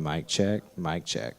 Mic check, mic check.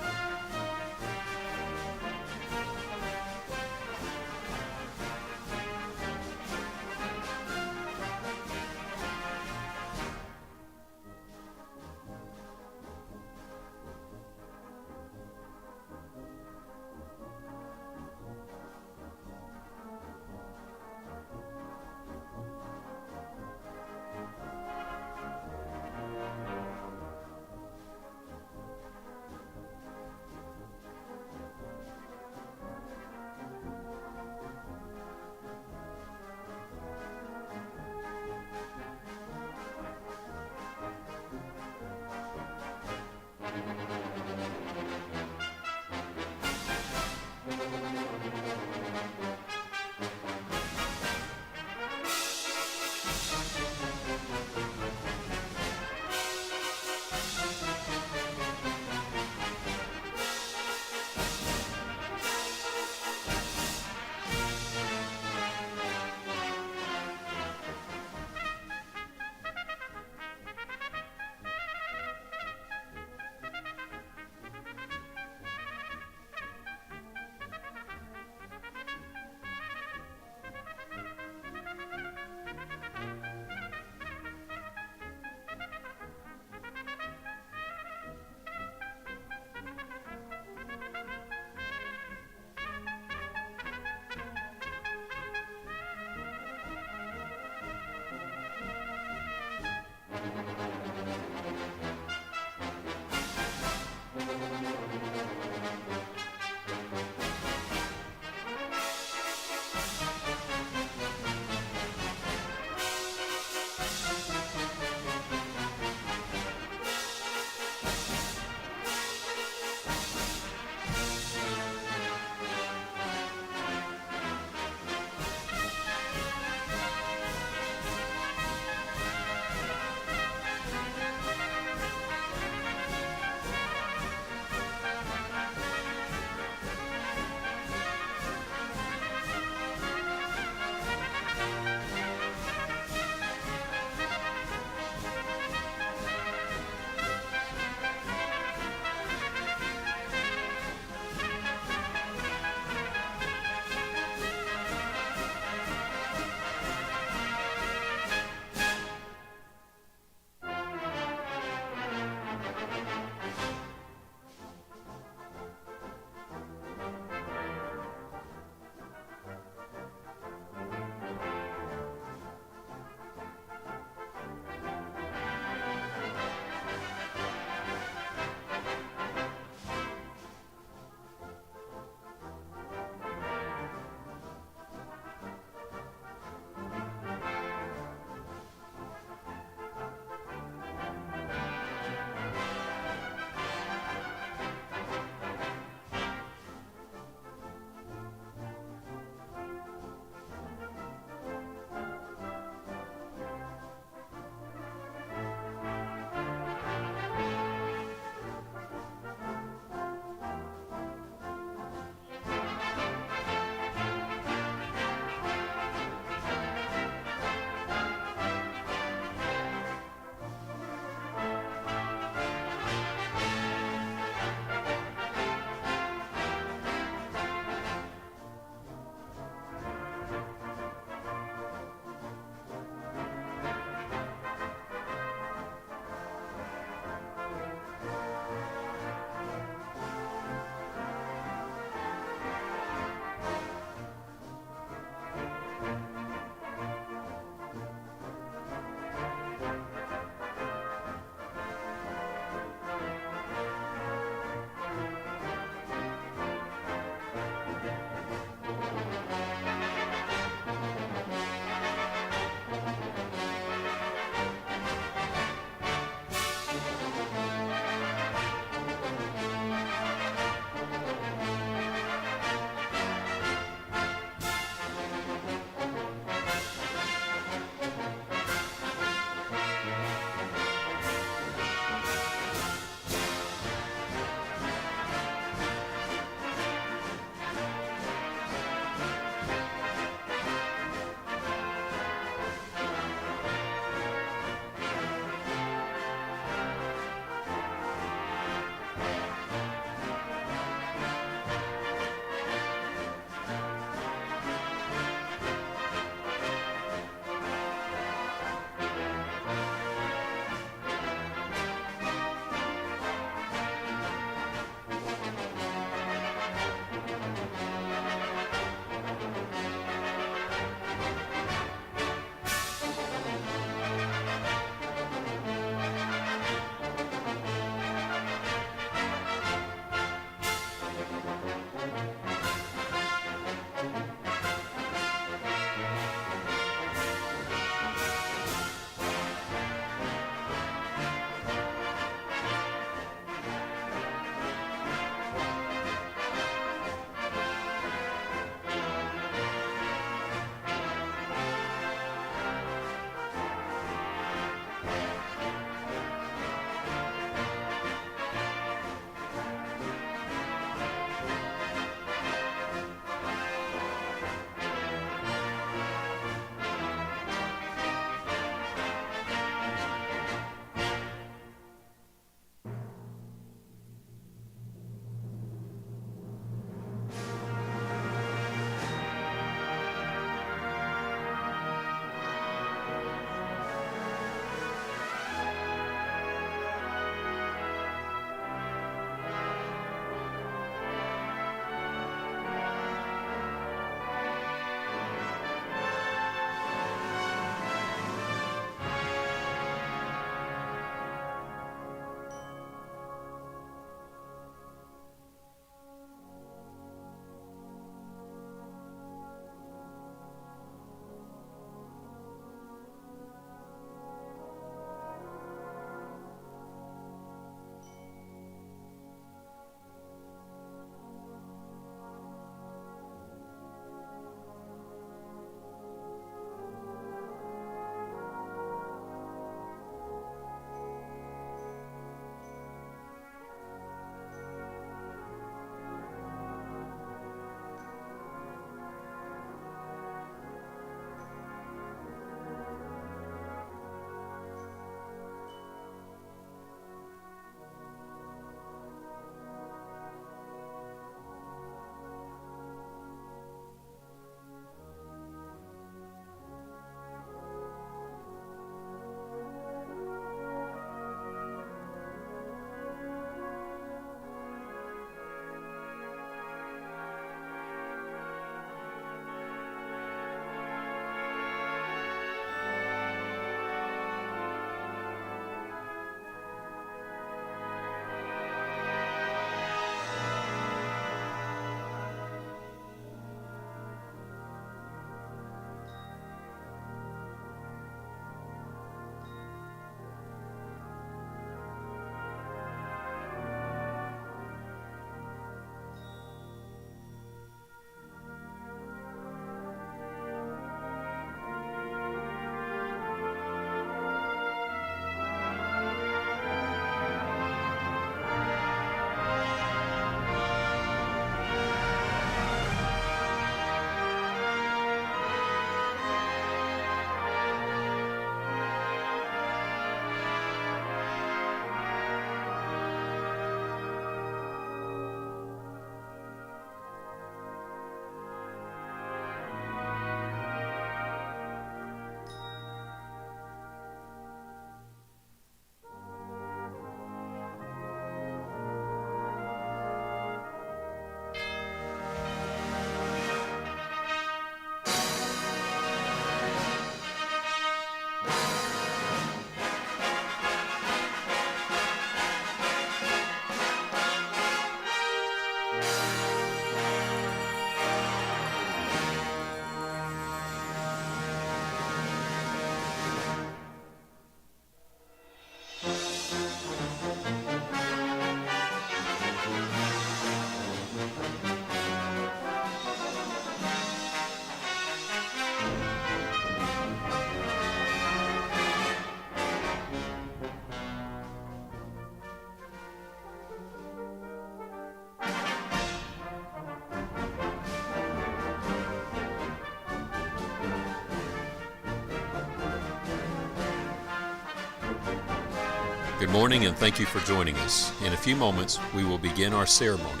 Good morning and thank you for joining us. In a few moments, we will begin our ceremony.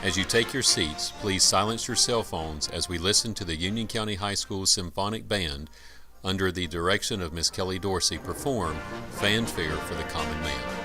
As you take your seats, please silence your cell phones as we listen to the Union County High School Symphonic Band, under the direction of Miss Kelly Dorsey, perform Fanfare for the Common Man.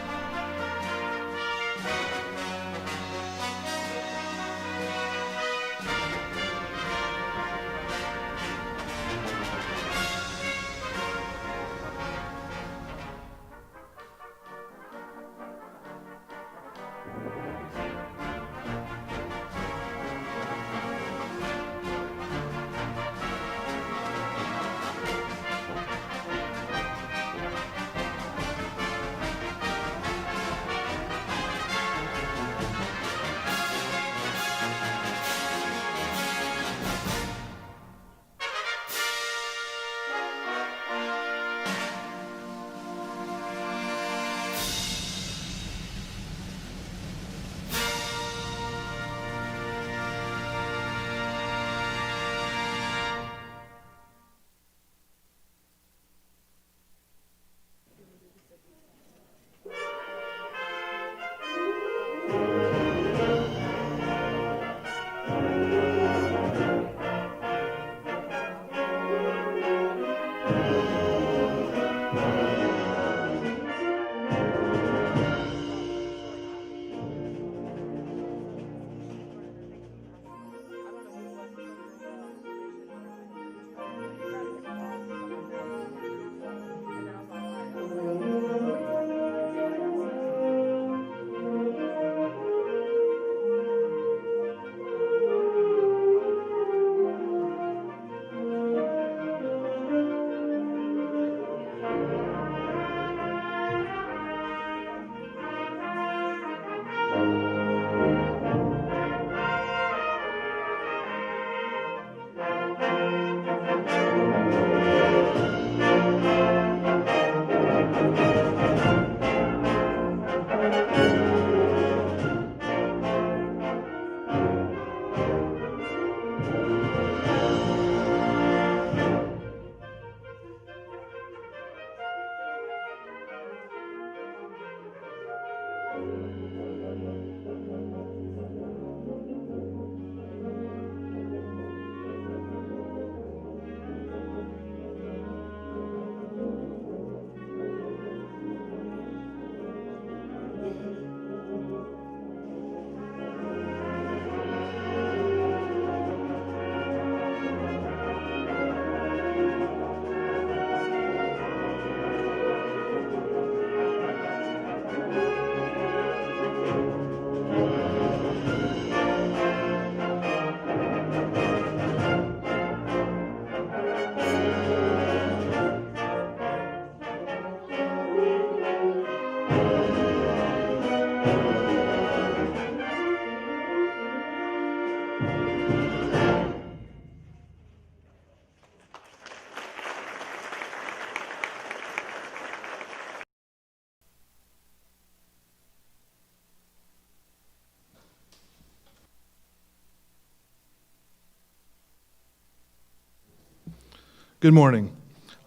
Good morning.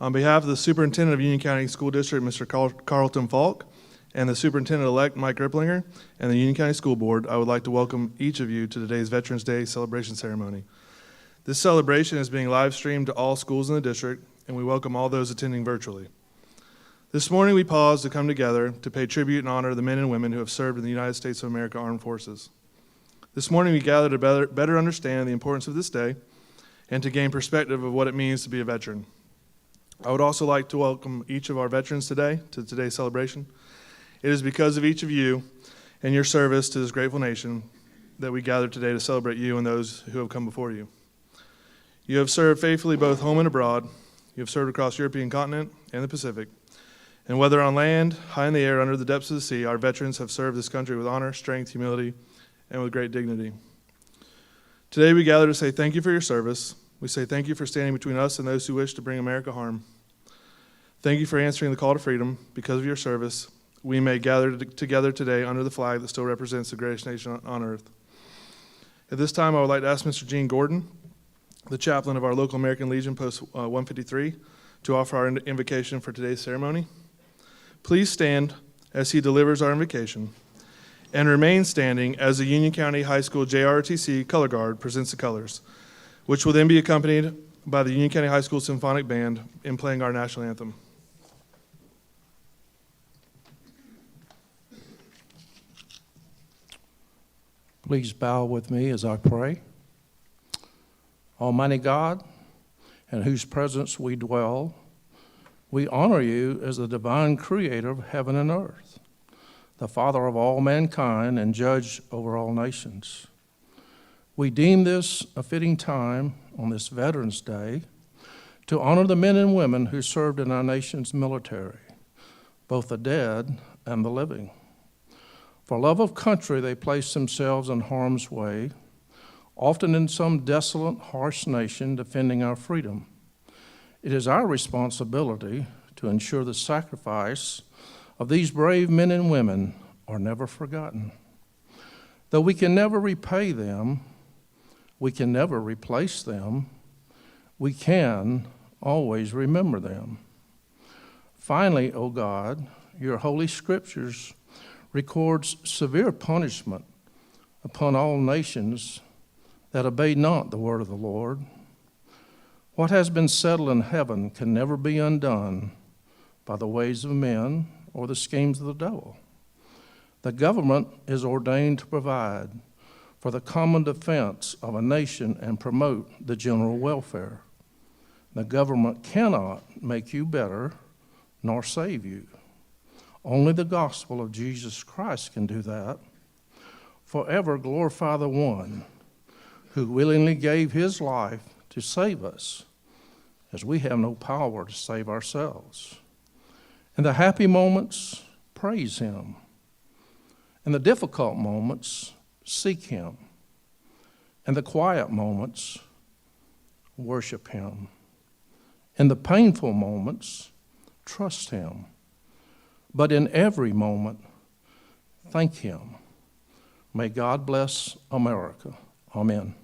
On behalf of the Superintendent of Union County School District, Mr. Carlton Falk, and the Superintendent-elect, Mike Ripplinger, and the Union County School Board, I would like to welcome each of you to today's Veterans Day celebration ceremony. This celebration is being live-streamed to all schools in the district, and we welcome all those attending virtually. This morning, we paused to come together to pay tribute and honor the men and women who have served in the United States of America Armed Forces. This morning, we gathered to better understand the importance of this day and to gain perspective of what it means to be a veteran. I would also like to welcome each of our veterans today to today's celebration. It is because of each of you and your service to this grateful nation that we gather today to celebrate you and those who have come before you. You have served faithfully both home and abroad. You have served across the European continent and the Pacific. And whether on land, high in the air, under the depths of the sea, our veterans have served this country with honor, strength, humility, and with great dignity. Today we gather to say thank you for your service. We say thank you for standing between us and those who wish to bring America harm. Thank you for answering the call to freedom. Because of your service, we may gather together today under the flag that still represents the greatest nation on earth. At this time, I would like to ask Mr. Gene Gordon, the chaplain of our local American Legion, Post 153, to offer our invocation for today's ceremony. Please stand as he delivers our invocation, and remain standing as the Union County High School JROTC Color Guard presents the colors, which will then be accompanied by the Union County High School Symphonic Band in playing our national anthem. Please bow with me as I pray. Almighty God, in whose presence we dwell, we honor you as the divine creator of heaven and earth, the Father of all mankind and judge over all nations. We deem this a fitting time on this Veterans Day to honor the men and women who served in our nation's military, both the dead and the living. For love of country, they placed themselves in harm's way, often in some desolate, harsh nation defending our freedom. It is our responsibility to ensure the sacrifice of these brave men and women are never forgotten. Though we can never repay them, we can never replace them, we can always remember them. Finally, O God, your holy scriptures records severe punishment upon all nations that obey not the word of the Lord. What has been settled in heaven can never be undone by the ways of men or the schemes of the devil. The government is ordained to provide for the common defense of a nation and promote the general welfare. The government cannot make you better nor save you. Only the gospel of Jesus Christ can do that. Forever glorify the one who willingly gave his life to save us, as we have no power to save ourselves. In the happy moments, praise him. In the difficult moments, seek him. In the quiet moments, worship him. In the painful moments, trust him. But in every moment, thank him. May God bless America. Amen.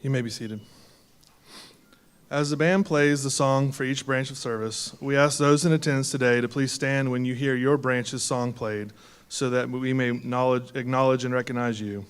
You may be seated. As the band plays the song for each branch of service, we ask those in attendance today to please stand when you hear your branch's song played so that we may acknowledge and recognize you.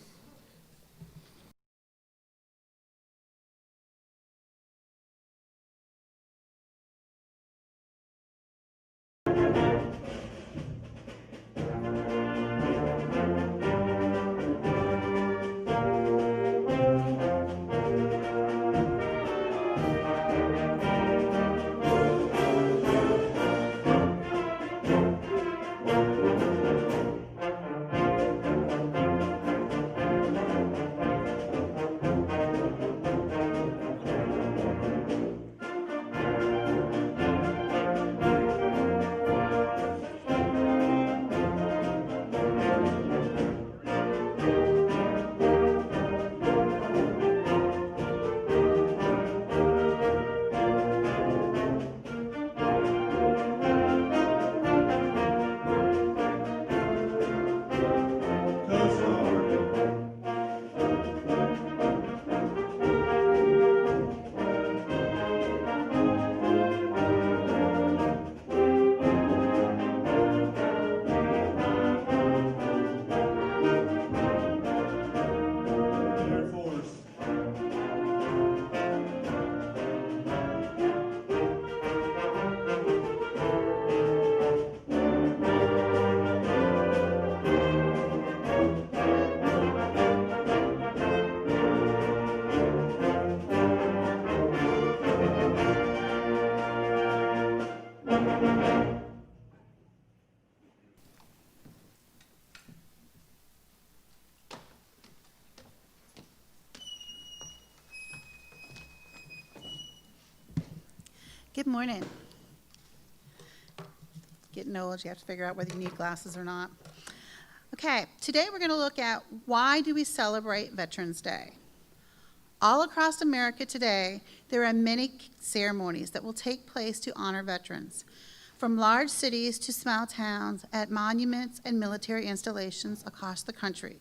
Good morning. Getting old, you have to figure out whether you need glasses or not. Okay, today we're going to look at why do we celebrate Veterans Day. All across America today, there are many ceremonies that will take place to honor veterans, from large cities to small towns, at monuments and military installations across the country.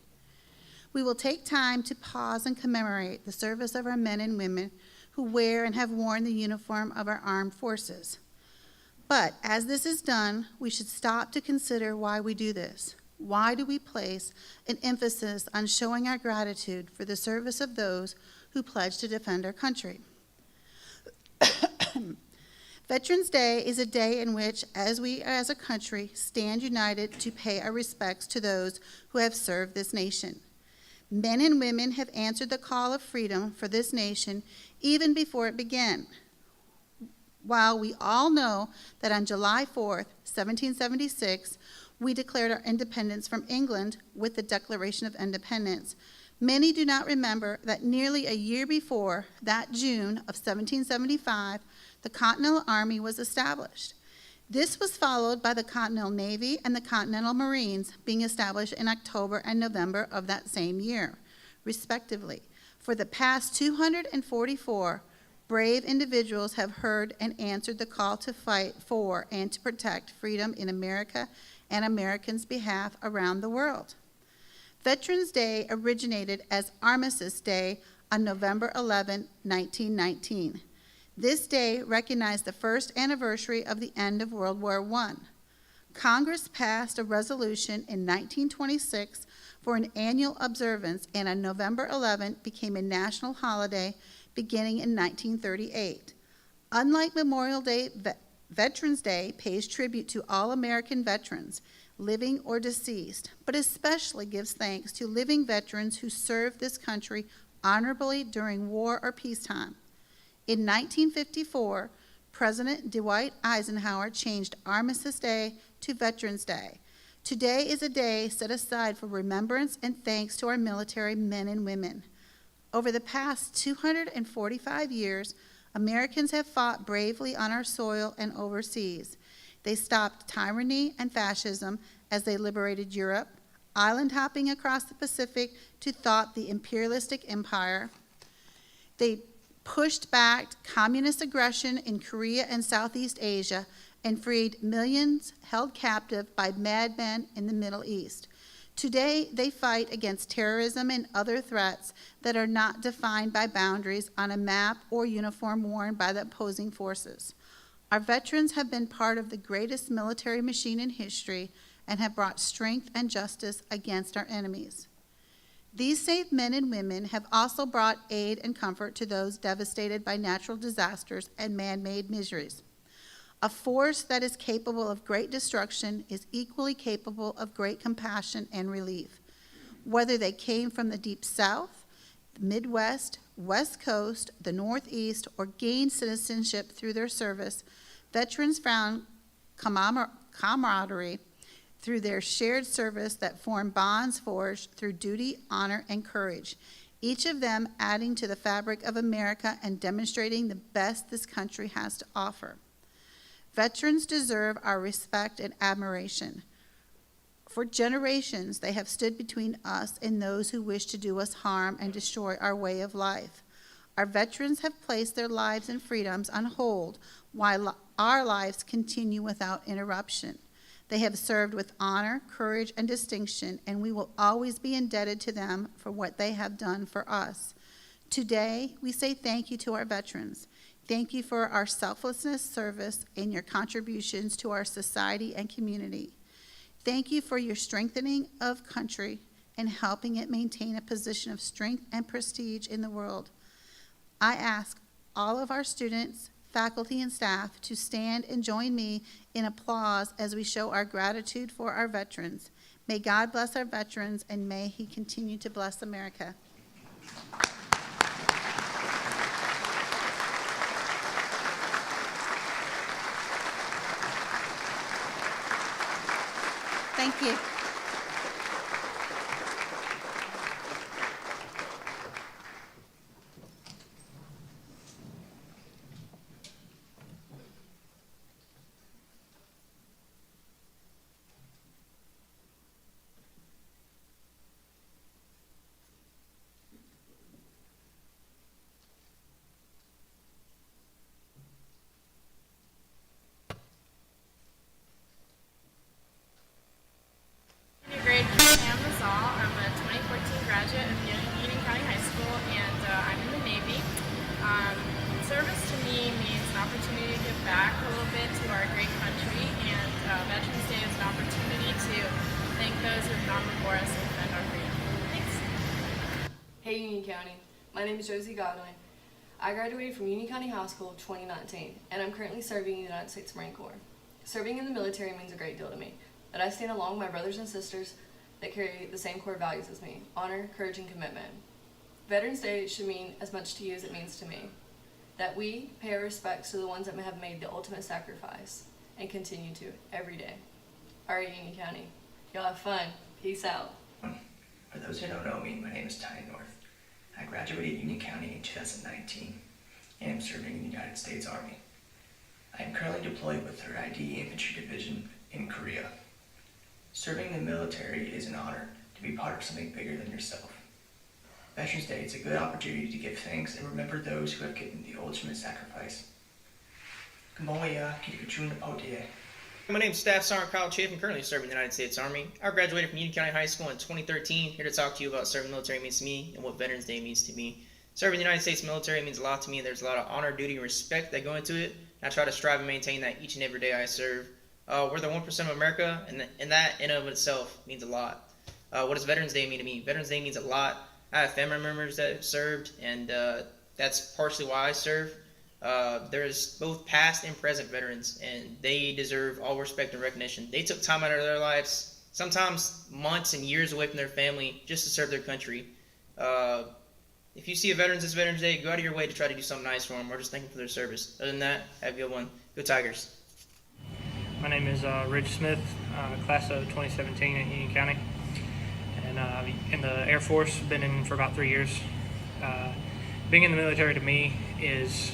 We will take time to pause and commemorate the service of our men and women who wear and have worn the uniform of our armed forces. But as this is done, we should stop to consider why we do this. Why do we place an emphasis on showing our gratitude for the service of those who pledge to defend our country? Veterans Day is a day in which, as we as a country stand united to pay our respects to those who have served this nation. Men and women have answered the call of freedom for this nation even before it began. While we all know that on July 4th, 1776, we declared our independence from England with the Declaration of Independence, many do not remember that nearly a year before that June of 1775, the Continental Army was established. This was followed by the Continental Navy and the Continental Marines being established in October and November of that same year, respectively. For the past 244, brave individuals have heard and answered the call to fight for and to protect freedom in America and Americans' behalf around the world. Veterans Day originated as Armistice Day on November 11, 1919. This day recognized the first anniversary of the end of World War I. Congress passed a resolution in 1926 for an annual observance, and on November 11 became a national holiday beginning in 1938. Unlike Memorial Day, Veterans Day pays tribute to all American veterans, living or deceased, but especially gives thanks to living veterans who served this country honorably during war or peacetime. In 1954, President Dwight Eisenhower changed Armistice Day to Veterans Day. Today is a day set aside for remembrance and thanks to our military men and women. Over the past 245 years, Americans have fought bravely on our soil and overseas. They stopped tyranny and fascism as they liberated Europe, island hopping across the Pacific to thwart the imperialistic empire. They pushed back communist aggression in Korea and Southeast Asia and freed millions held captive by madmen in the Middle East. Today, they fight against terrorism and other threats that are not defined by boundaries on a map or uniform worn by the opposing forces. Our veterans have been part of the greatest military machine in history and have brought strength and justice against our enemies. These same men and women have also brought aid and comfort to those devastated by natural disasters and man-made miseries. A force that is capable of great destruction is equally capable of great compassion and relief. Whether they came from the Deep South, the Midwest, West Coast, the Northeast, or gained citizenship through their service, veterans found camaraderie through their shared service that formed bonds forged through duty, honor, and courage, each of them adding to the fabric of America and demonstrating the best this country has to offer. Veterans deserve our respect and admiration. For generations, they have stood between us and those who wish to do us harm and destroy our way of life. Our veterans have placed their lives and freedoms on hold while our lives continue without interruption. They have served with honor, courage, and distinction, and we will always be indebted to them for what they have done for us. Today, we say thank you to our veterans. Thank you for our selflessness, service, and your contributions to our society and community. Thank you for your strengthening of country and helping it maintain a position of strength and prestige in the world. I ask all of our students, faculty, and staff to stand and join me in applause as we show our gratitude for our veterans. May God bless our veterans, and may He continue to bless America. Thank you. County. My name is Josie Godwin. I graduated from Union County High School in 2019, and I'm currently serving in the United States Marine Corps. Serving in the military means a great deal to me, that I stand along my brothers and sisters that carry the same core values as me: honor, courage, and commitment. Veterans Day should mean as much to you as it means to me, that we pay our respects to the ones that have made the ultimate sacrifice and continue to every day. All right, Union County, y'all have fun. Peace out. For those who don't know me, my name is Ty North. I graduated Union County in 2019 and am serving in the United States Army. I am currently deployed with the 3rd ID Infantry Division in Korea. Serving in the military is an honor to be part of something bigger than yourself. Veterans Day is a good opportunity to give thanks and remember those who have given the ultimate sacrifice. Kamoya Kikachuna Potie. My name is Staff Sergeant Kyle Chafe. I'm currently serving the United States Army. I graduated from Union County High School in 2013. Here to talk to you about serving the military means to me and what Veterans Day means to me. Serving the United States military means a lot to me. There's a lot of honor, duty, and respect that go into it. And I try to strive and maintain that each and every day I serve. We're the 1% of America, and that in and of itself means a lot. What does Veterans Day mean to me? Veterans Day means a lot. I have family members that have served, and that's partially why I serve. There's both past and present veterans, and they deserve all respect and recognition. They took time out of their lives, sometimes months and years away from their family, just to serve their country. If you see a veteran this Veterans Day, go out of your way to try to do something nice for them, or just thank them for their service. Other than that, have a good one. Go Tigers. My name is Rich Smith, class of 2017 in Union County, and in the Air Force, been in for about 3 years. Being in the military to me is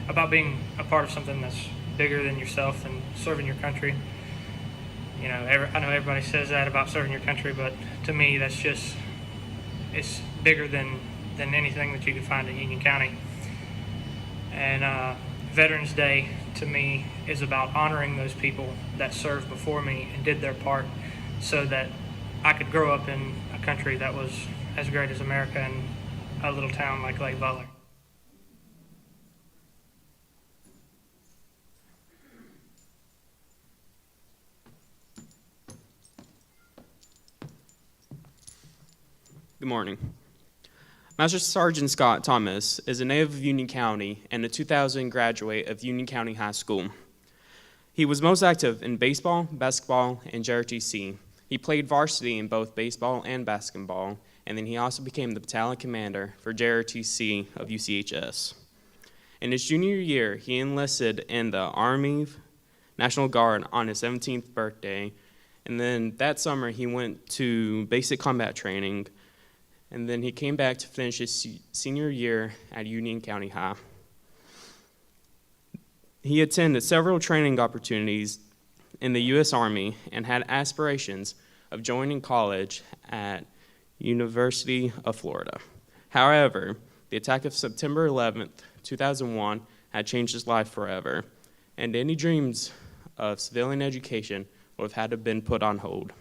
about being a part of something that's bigger than yourself and serving your country. You know, I know everybody says that about serving your country, but to me, that's just, it's bigger than anything that you can find in Union County. And Veterans Day to me is about honoring those people that served before me and did their part so that I could grow up in a country that was as great as America and a little town like Lake Butler. Good morning. Master Sergeant Scott Thomas is a native of Union County and a 2000 graduate of Union County High School. He was most active in baseball, basketball, and JRTC. He played varsity in both baseball and basketball, and then he also became the battalion commander for JRTC of UCHS. In his junior year, he enlisted in the Army National Guard on his 17th birthday, and then that summer he went to basic combat training, and then he came back to finish his senior year at Union County High. He attended several training opportunities in the U.S. Army and had aspirations of joining college at University of Florida. However, the attack of September 11th, 2001 had changed his life forever, and any dreams of civilian education would have had to have been put on hold.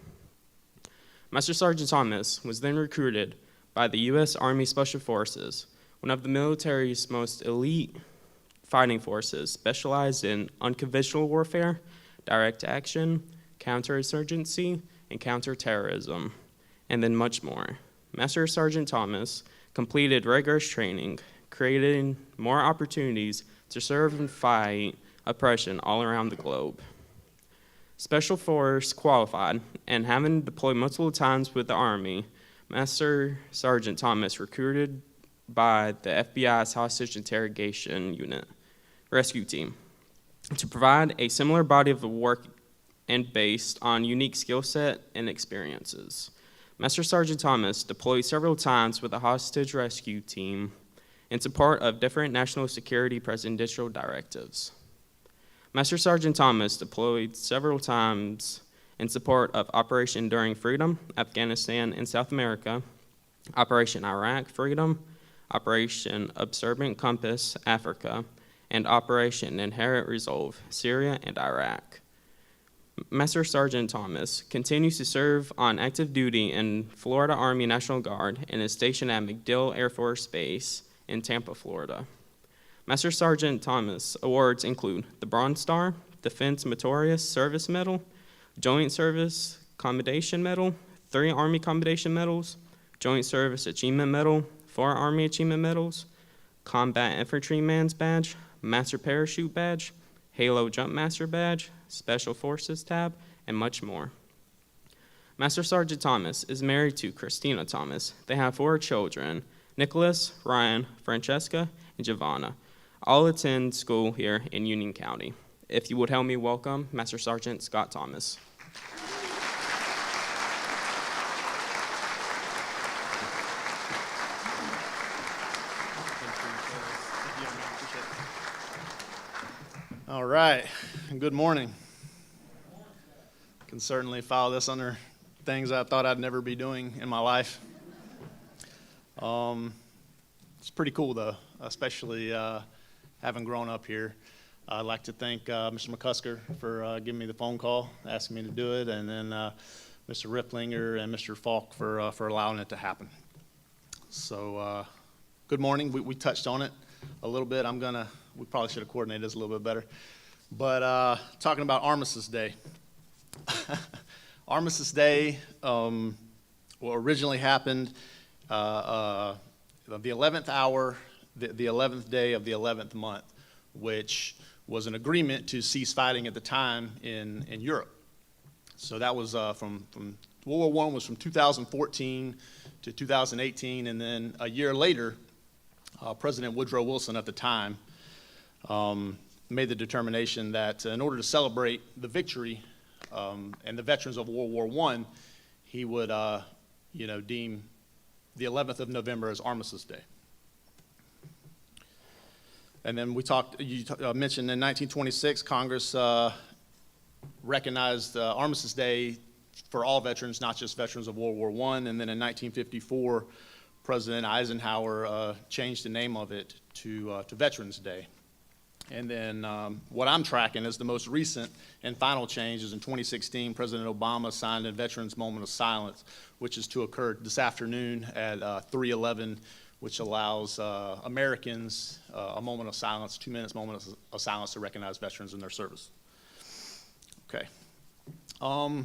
Master Sergeant Thomas was then recruited by the U.S. Army Special Forces, one of the military's most elite fighting forces, specialized in unconventional warfare, direct action, counterinsurgency, and counterterrorism, and then much more. Master Sergeant Thomas completed rigorous training, creating more opportunities to serve and fight oppression all around the globe. Special Force qualified, and having deployed multiple times with the Army, Master Sergeant Thomas recruited by the FBI's Hostage Interrogation Unit Rescue Team to provide a similar body of work and based on unique skill set and experiences. Master Sergeant Thomas deployed several times with the Hostage Rescue Team in support of different national security presidential directives. Master Sergeant Thomas deployed several times in support of Operation Enduring Freedom, Afghanistan and South America, Operation Iraq Freedom, Operation Observant Compass, Africa, and Operation Inherent Resolve, Syria and Iraq. Master Sergeant Thomas continues to serve on active duty in Florida Army National Guard and is stationed at MacDill Air Force Base in Tampa, Florida. Master Sergeant Thomas awards include the Bronze Star, Defense Meritorious Service Medal, Joint Service Commendation Medal, 3 Army Commendation Medals, Joint Service Achievement Medal, 4 Army Achievement Medals, Combat Infantryman's Badge, Master Parachute Badge, Halo Jump Master Badge, Special Forces Tab, and much more. Master Sergeant Thomas is married to Christina Thomas. They have 4 children, Nicholas, Ryan, Francesca, and Giovanna. All attend school here in Union County. If you would help me welcome Master Sergeant Scott Thomas. All right, good morning. Can certainly file this under things I thought I'd never be doing in my life. It's pretty cool though, especially having grown up here. I'd like to thank Mr. McCusker for giving me the phone call, asking me to do it, and then Mr. Ripplinger and Mr. Falk for allowing it to happen. So, good morning. We touched on it a little bit. We probably should have coordinated this a little bit better. But talking about Armistice Day. Armistice Day originally happened the 11th hour, the 11th day of the 11th month, which was an agreement to cease fighting at the time in Europe. So that was from World War I was from 2014 to 2018, and then a year later, President Woodrow Wilson at the time made the determination that in order to celebrate the victory and the veterans of World War I, he would deem the 11th of November as Armistice Day. And then you mentioned in 1926, Congress recognized Armistice Day for all veterans, not just veterans of World War I. And then in 1954, President Eisenhower changed the name of it to Veterans Day. And then what I'm tracking is the most recent and final change is in 2016, President Obama signed a Veterans Moment of Silence, which is to occur this afternoon at 3:11, which allows Americans a moment of silence, 2 minutes moment of silence to recognize veterans in their service. Okay. A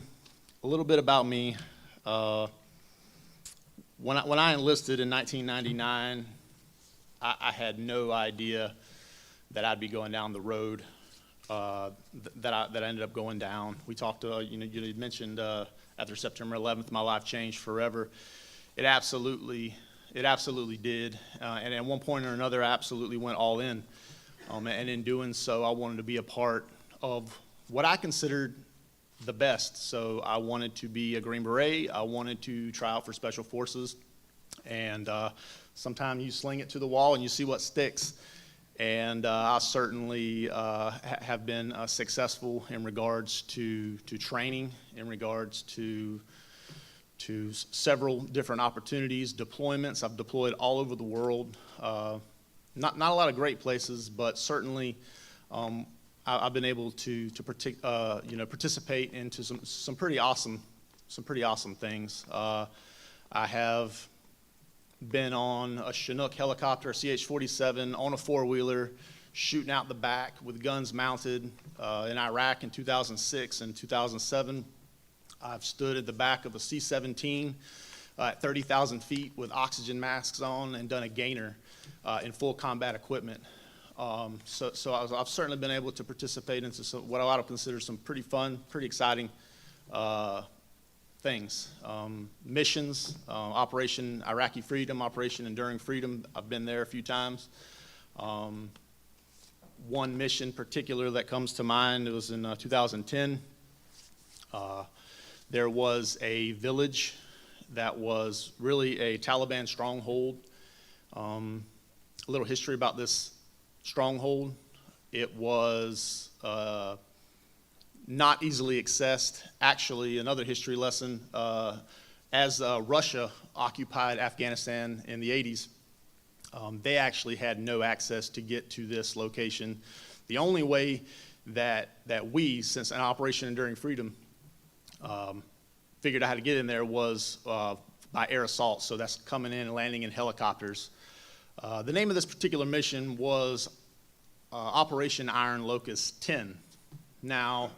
little bit about me. When I enlisted in 1999, I had no idea that I'd be going down the road that I ended up going down. We talked, you mentioned after September 11th, my life changed forever. It absolutely did. And at one point or another, I absolutely went all in. And in doing so, I wanted to be a part of what I considered the best. So I wanted to be a Green Beret. I wanted to try out for Special Forces. And sometimes you sling it to the wall and you see what sticks. And I certainly have been successful in regards to training, in regards to several different opportunities, deployments. I've deployed all over the world. Not a lot of great places, but certainly I've been able to participate into some pretty awesome things. I have been on a Chinook helicopter, a CH-47, on a four-wheeler, shooting out the back with guns mounted in Iraq in 2006 and 2007. I've stood at the back of a C-17 at 30,000 feet with oxygen masks on and done a gainer in full combat equipment. So I've certainly been able to participate into what I would consider some pretty fun, pretty exciting things. Missions, Operation Iraqi Freedom, Operation Enduring Freedom, I've been there a few times. One mission particular that comes to mind, it was in 2010. There was a village that was really a Taliban stronghold. A little history about this stronghold. It was not easily accessed. Actually, another history lesson, as Russia occupied Afghanistan in the 80s, they actually had no access to get to this location. The only way that we, since an Operation Enduring Freedom, figured out how to get in there was by air assault. So that's coming in and landing in helicopters. The name of this particular mission was Operation Iron Locust 10. Now,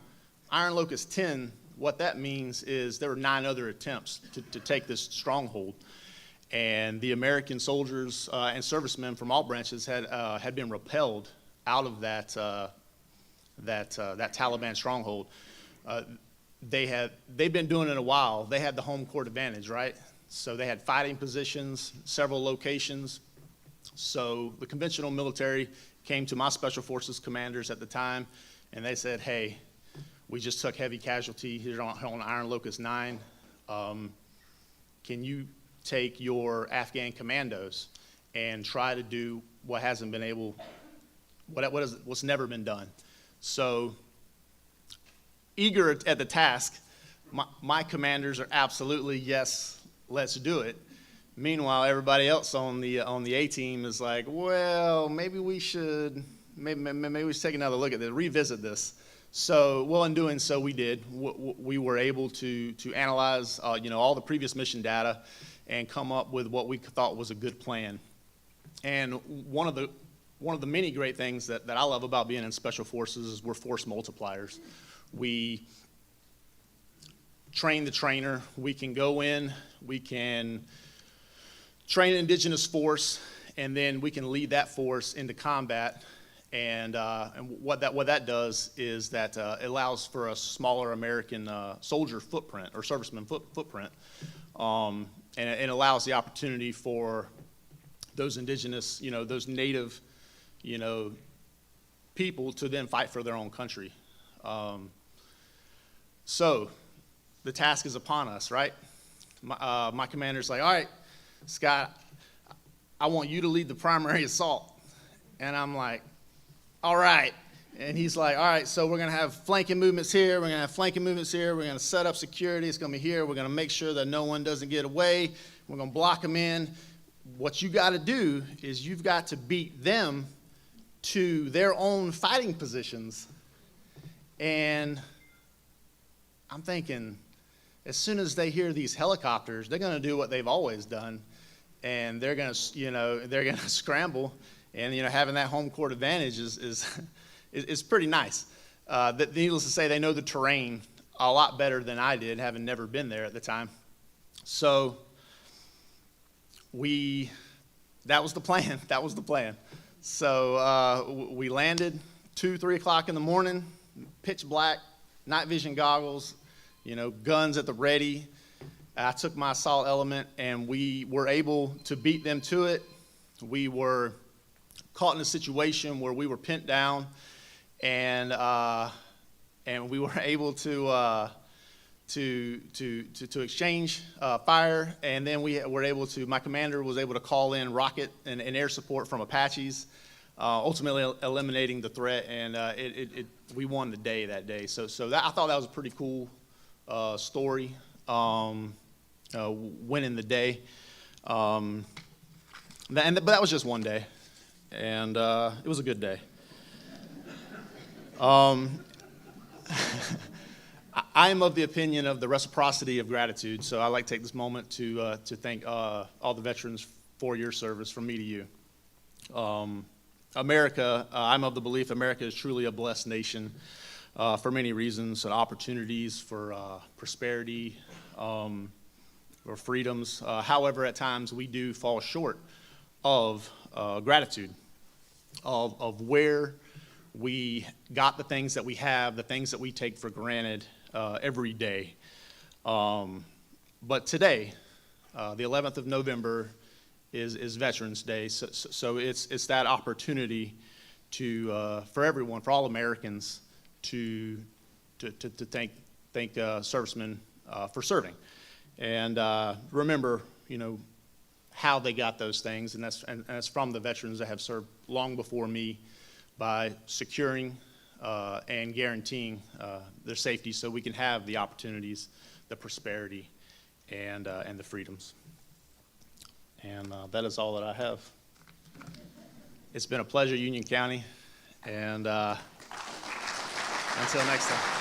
Iron Locust 10, what that means is there were 9 other attempts to take this stronghold. And the American soldiers and servicemen from all branches had been repelled out of that Taliban stronghold. They'd been doing it a while. They had the home court advantage, right? So they had fighting positions, several locations. So the conventional military came to my special forces commanders at the time, and they said, hey, we just took heavy casualty here on Iron Locust 9. Can you take your Afghan commandos and try to do what hasn't been able, what's never been done? So eager at the task, my commanders are absolutely, yes, let's do it. Meanwhile, everybody else on the A team is like, well, maybe we should take another look at this, revisit this. So, well, in doing so, we did. We were able to analyze, all the previous mission data and come up with what we thought was a good plan. And one of the many great things that I love about being in Special Forces is we're force multipliers. We train the trainer. We can go in, we can train an indigenous force, and then we can lead that force into combat. And what that does is that it allows for a smaller American soldier footprint or serviceman footprint, and it allows the opportunity for those indigenous, those native, people to then fight for their own country. So the task is upon us, right? My commander's like, all right, Scott, I want you to lead the primary assault. And I'm like, all right. And he's like, all right, so we're going to have flanking movements here. We're going to have flanking movements here. We're going to set up security. It's going to be here. We're going to make sure that no one doesn't get away. We're going to block them in. What you got to do is you've got to beat them to their own fighting positions. And I'm thinking, as soon as they hear these helicopters, they're going to do what they've always done. And they're going to, scramble. And, having that home court advantage is pretty nice. Needless to say, they know the terrain a lot better than I did, having never been there at the time. So that was the plan. That was the plan. So we landed 2, 3 o'clock in the morning, pitch black, night vision goggles, guns at the ready. I took my assault element, and we were able to beat them to it. We were caught in a situation where we were pinned down, and we were able to exchange fire, and then we were able to. My commander was able to call in rocket and air support from Apaches, ultimately eliminating the threat, and we won the day that day. So I thought that was a pretty cool story, winning the day. But that was just one day, and it was a good day. I am of the opinion of the reciprocity of gratitude, so I'd like to take this moment to thank all the veterans for your service from me to you. America, I'm of the belief America is truly a blessed nation for many reasons, and opportunities for prosperity, or freedoms. However, at times we do fall short of gratitude, of where we got the things that we have, the things that we take for granted every day. But today, the 11th of November, is Veterans Day. So it's that opportunity for everyone, for all Americans, to thank servicemen for serving, and remember, how they got those things, and that's from the veterans that have served long before me, by securing and guaranteeing their safety, so we can have the opportunities, the prosperity, and the freedoms. And that is all that I have. It's been a pleasure, Union County, and until next time.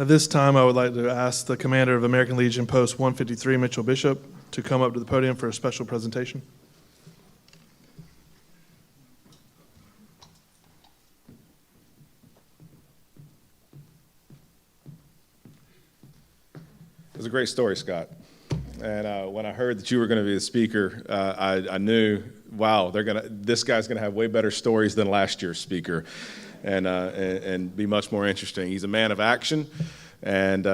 At this time, I would like to ask the commander of American Legion Post 153, Mitchell Bishop, to come up to the podium for a special presentation. It was a great story, Scott. And when I heard that you were going to be the speaker, I knew, wow, this guy's going to have way better stories than last year's speaker, and be much more interesting. He's a man of action, and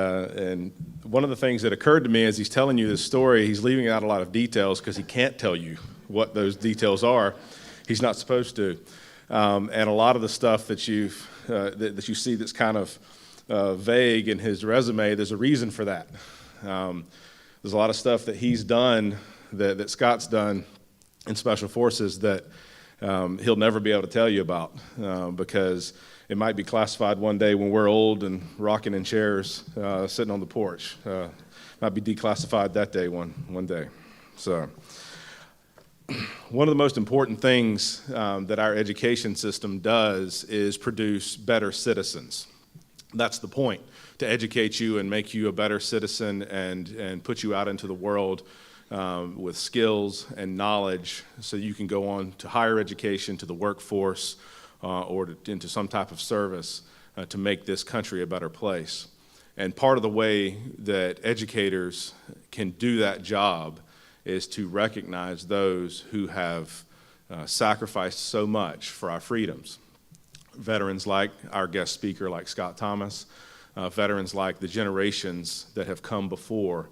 one of the things that occurred to me as he's telling you this story, he's leaving out a lot of details because he can't tell you what those details are. He's not supposed to, and a lot of the stuff that you see that's kind of vague in his resume, there's a reason for that. There's a lot of stuff that he's done, that Scott's done in Special Forces that he'll never be able to tell you about because it might be classified one day when we're old and rocking in chairs, sitting on the porch. Might be declassified that day one day. So one of the most important things that our education system does is produce better citizens. That's the point, to educate you and make you a better citizen and put you out into the world with skills and knowledge so you can go on to higher education, to the workforce, or into some type of service to make this country a better place. And part of the way that educators can do that job is to recognize those who have sacrificed so much for our freedoms. Veterans like our guest speaker, like Scott Thomas, veterans like the generations that have come before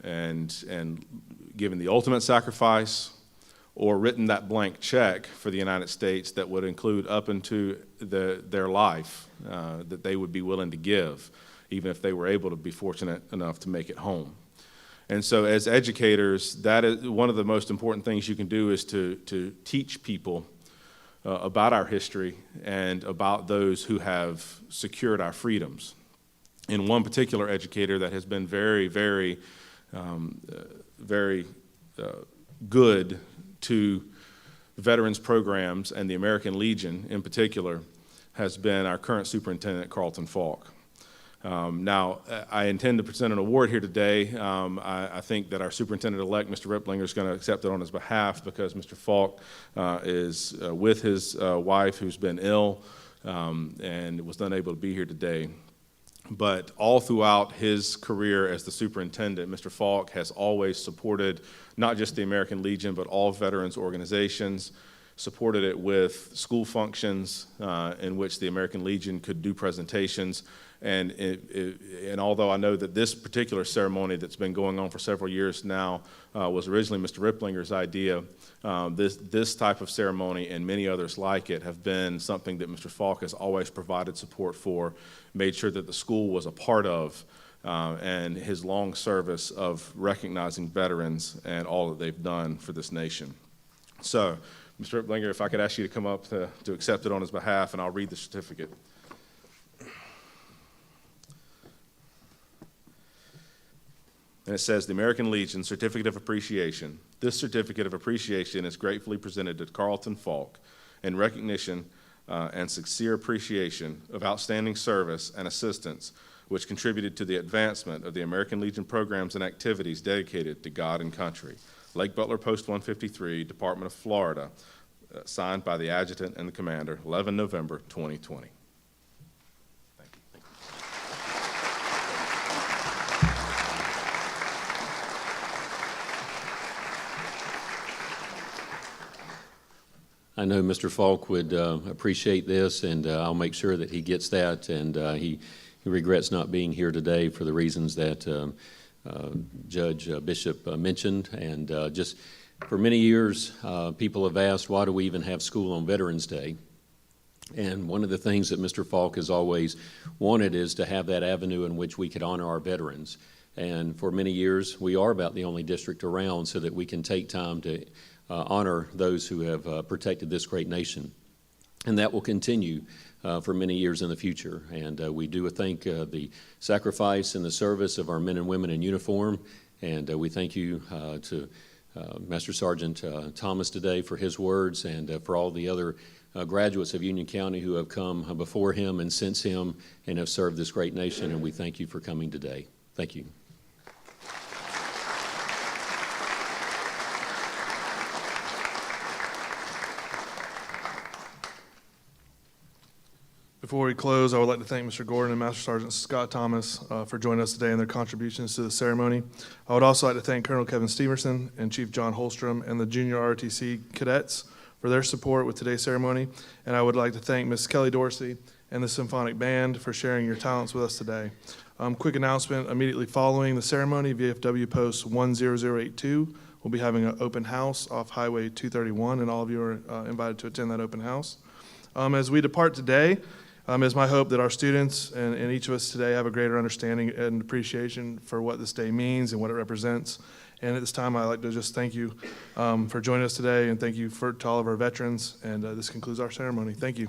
and given the ultimate sacrifice or written that blank check for the United States that would include up into their life that they would be willing to give, even if they were able to be fortunate enough to make it home. And so as educators, that is one of the most important things you can do, is to teach people about our history and about those who have secured our freedoms. And one particular educator that has been very, very, very good to veterans programs and the American Legion in particular has been our current superintendent, Carlton Falk. Now, I intend to present an award here today. I think that our superintendent-elect, Mr. Riplinger, is going to accept it on his behalf because Mr. Falk is with his wife who's been ill and was unable to be here today. But all throughout his career as the superintendent, Mr. Falk has always supported not just the American Legion, but all veterans organizations, supported it with school functions in which the American Legion could do presentations. And although I know that this particular ceremony that's been going on for several years now was originally Mr. Riplinger's idea, this type of ceremony and many others like it have been something that Mr. Falk has always provided support for, made sure that the school was a part of, and his long service of recognizing veterans and all that they've done for this nation. So, Mr. Riplinger, if I could ask you to come up to accept it on his behalf, and I'll read the certificate. And it says, the American Legion Certificate of Appreciation. This certificate of appreciation is gratefully presented to Carlton Falk in recognition and sincere appreciation of outstanding service and assistance which contributed to the advancement of the American Legion programs and activities dedicated to God and country. Lake Butler Post 153, Department of Florida, signed by the Adjutant and the Commander, 11 November 2020. Thank you. I know Mr. Falk would appreciate this, and I'll make sure that he gets that. And he regrets not being here today for the reasons that Judge Bishop mentioned. And just for many years, people have asked, why do we even have school on Veterans Day? And one of the things that Mr. Falk has always wanted is to have that avenue in which we could honor our veterans. And for many years, we are about the only district around so that we can take time to honor those who have protected this great nation. And that will continue for many years in the future. And we do thank the sacrifice and the service of our men and women in uniform. And we thank you to Master Sergeant Thomas today for his words, and for all the other graduates of Union County who have come before him and since him and have served this great nation, and we thank you for coming today. Thank you. Before we close, I would like to thank Mr. Gordon and Master Sergeant Scott Thomas for joining us today and their contributions to the ceremony. I would also like to thank Colonel Kevin Steverson and Chief John Holstrom and the junior ROTC cadets for their support with today's ceremony. And I would like to thank Ms. Kelly Dorsey and the Symphonic Band for sharing your talents with us today. Quick announcement, immediately following the ceremony, VFW Post 10082 will be having an open house off Highway 231, and all of you are invited to attend that open house. As we depart today, it's my hope that our students and each of us today have a greater understanding and appreciation for what this day means and what it represents. And at this time, I'd like to just thank you for joining us today, and thank you to all of our veterans. And this concludes our ceremony. Thank you.